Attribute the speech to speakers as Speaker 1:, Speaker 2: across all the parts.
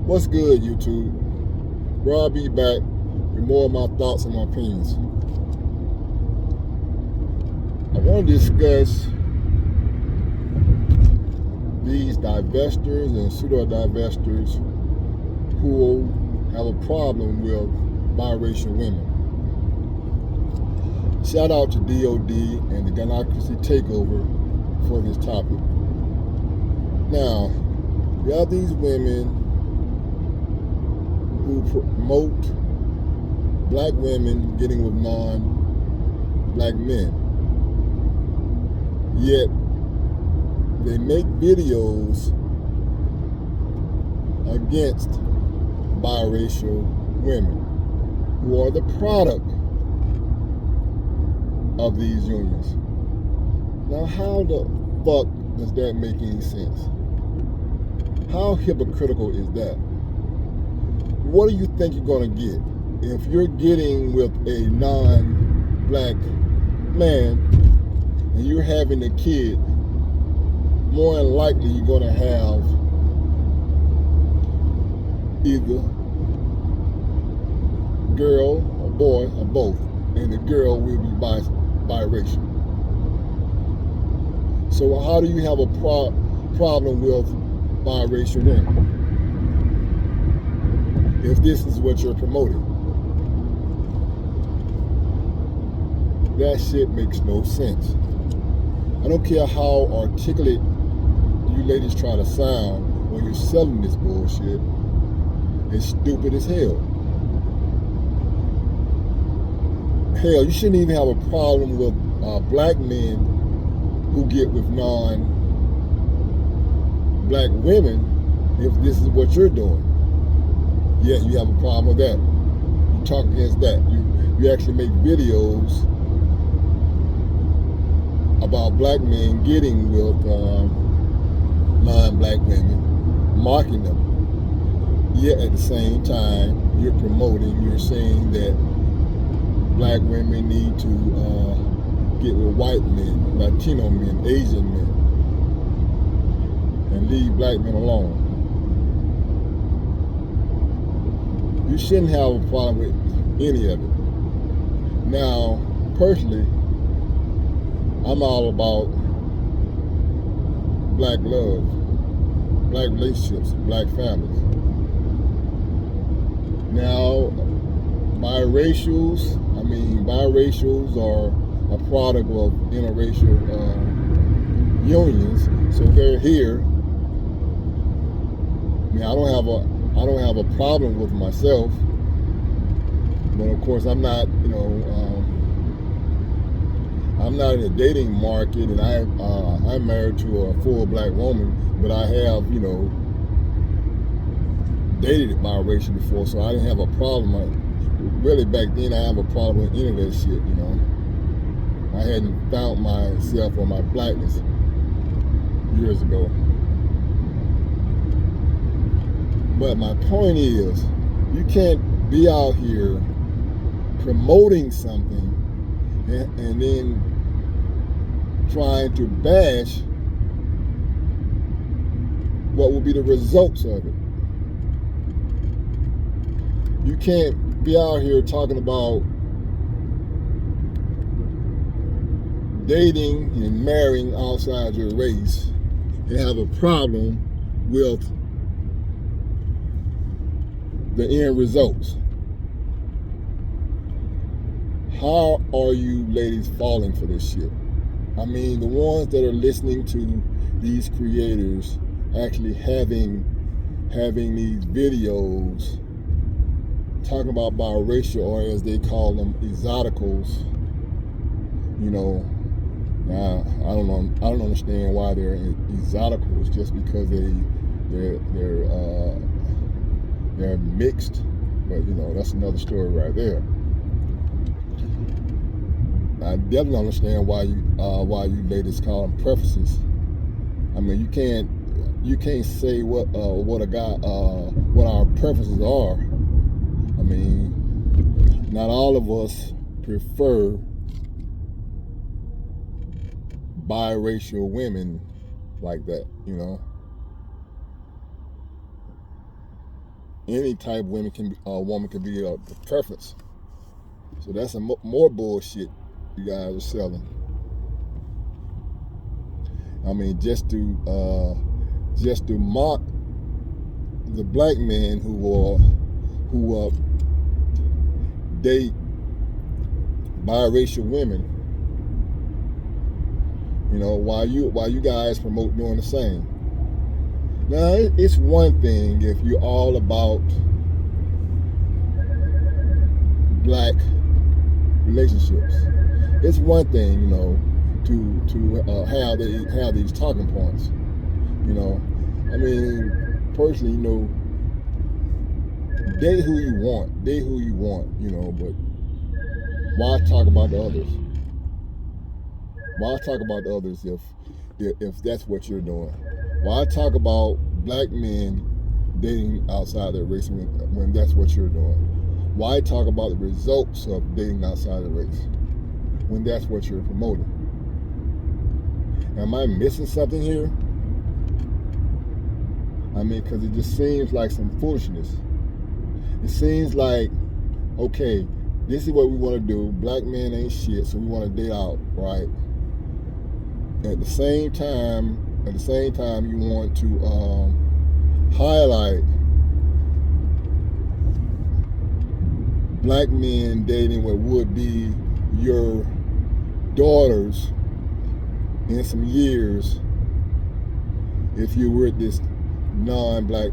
Speaker 1: What's good, YouTube? Where I'll be back with more of my thoughts and my opinions. I want to discuss these divestors and pseudo divestors who have a problem with biracial women. Shout out to DOD and the Democracy Takeover for this topic. Now, we have these women who promote black women getting with non-black men. Yet, they make videos against biracial women who are the product of these unions. Now, how the fuck does that make any sense? How hypocritical is that? What do you think you're going to get if you're getting with a non-black man and you're having a kid? More than likely you're going to have either girl or boy or both, and the girl will be biracial. So how do you have a problem with biracial women if this is what you're promoting? That shit makes no sense. I don't care how articulate you ladies try to sound when you're selling this bullshit. It's stupid as hell. Hell, you shouldn't even have a problem with black men who get with non-black women if this is what you're doing. Yet you have a problem with that. You talk against that. You actually make videos about black men getting with non-black women, mocking them. Yet at the same time, you're saying that black women need to get with white men, Latino men, Asian men, and leave black men alone. You shouldn't have a problem with any of it. Now, personally, I'm all about black love, black relationships, black families. Now, biracials are a product of interracial unions, so they're here. I mean, I don't have a problem with myself, but of course I'm not, I'm not in the dating market, and I'm married to a full black woman, but I have, dated biracial before, so I didn't have a problem. Really back then I have a problem with any of that shit, I hadn't found myself or my blackness years ago. But my point is, you can't be out here promoting something and then trying to bash what will be the results of it. You can't be out here talking about dating and marrying outside your race and have a problem with the end results. How are you ladies falling for this shit? I mean, the ones that are listening to these creators actually having these videos talking about biracial, or as they call them, exoticals. Now I don't understand why they're exoticals just because they're mixed, but that's another story right there. I definitely understand why you ladies call them preferences. I mean, you can't say what our preferences are. I mean, not all of us prefer biracial women like that, any type of woman can be a preference. So that's more bullshit you guys are selling. I mean, just to mock the black men who date biracial women. You know, while you guys promote doing the same. Now, it's one thing if you're all about black relationships. It's one thing, you know, to have these talking points. You know, I mean, personally, you know, date who you want, you know, but why talk about the others? Why talk about the others if that's what you're doing? Why talk about black men dating outside their race when that's what you're doing? Why talk about the results of dating outside the race when that's what you're promoting? Am I missing something here? I mean, because it just seems like some foolishness. It seems like, okay, this is what we want to do. Black men ain't shit, so we want to date out, right? At the same time, you want to highlight black men dating what would be your daughters in some years if you were this black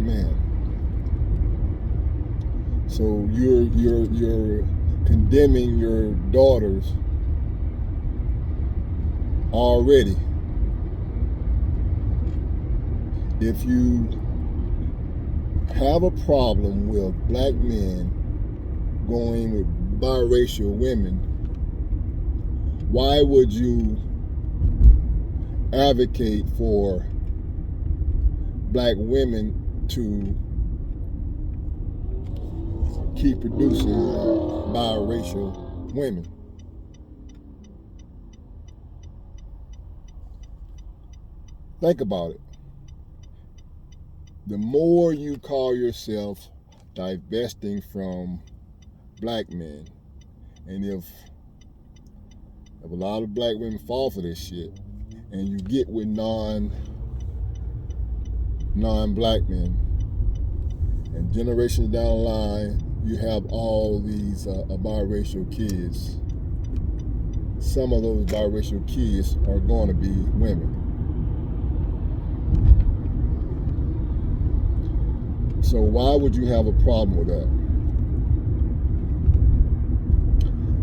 Speaker 1: man. So you're condemning your daughters already. If you have a problem with black men going with biracial women, why would you advocate for black women to keep producing biracial women? Think about it. The more you call yourself divesting from black men, and if a lot of black women fall for this shit, and you get with non-black men, and generations down the line, you have all these biracial kids. Some of those biracial kids are going to be women. So why would you have a problem with that?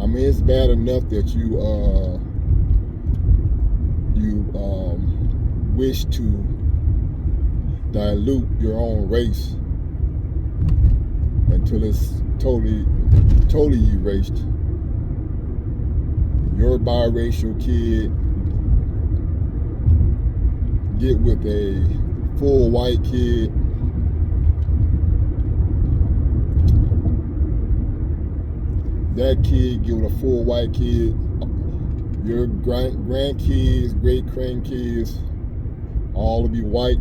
Speaker 1: I mean, it's bad enough that you wish to dilute your own race until it's totally erased. Your biracial kid get with a full white kid. That kid get with a full white kid. Your grandkids, great grandkids, all will be white.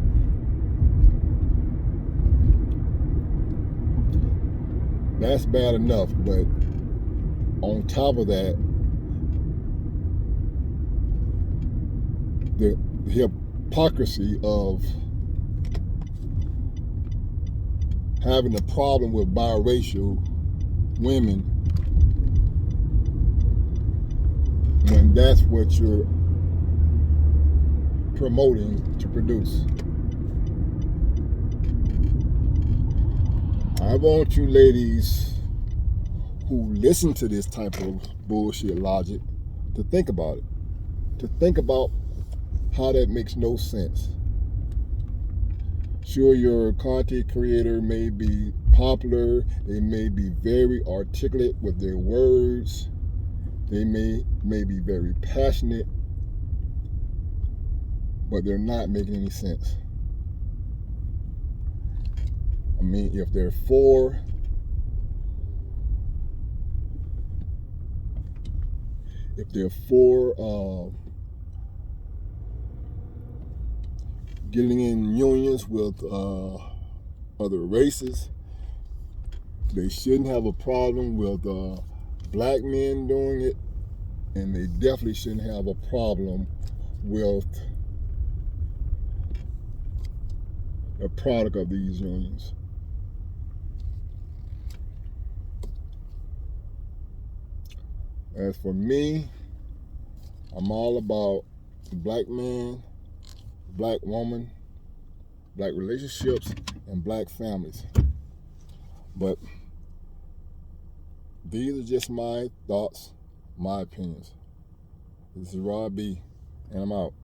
Speaker 1: That's bad enough, but on top of that, the hypocrisy of having a problem with biracial women when that's what you're promoting to produce. I want you ladies who listen to this type of bullshit logic to think about it. To think about how that makes no sense. Sure, your content creator may be popular, they may be very articulate with their words, they may be very passionate, but they're not making any sense. I mean, if they're for getting in unions with other races. They shouldn't have a problem with black men doing it, and they definitely shouldn't have a problem with the product of these unions. As for me, I'm all about the black man, black woman, black relationships, and black families. But these are just my thoughts, my opinions. This is Rob B, and I'm out.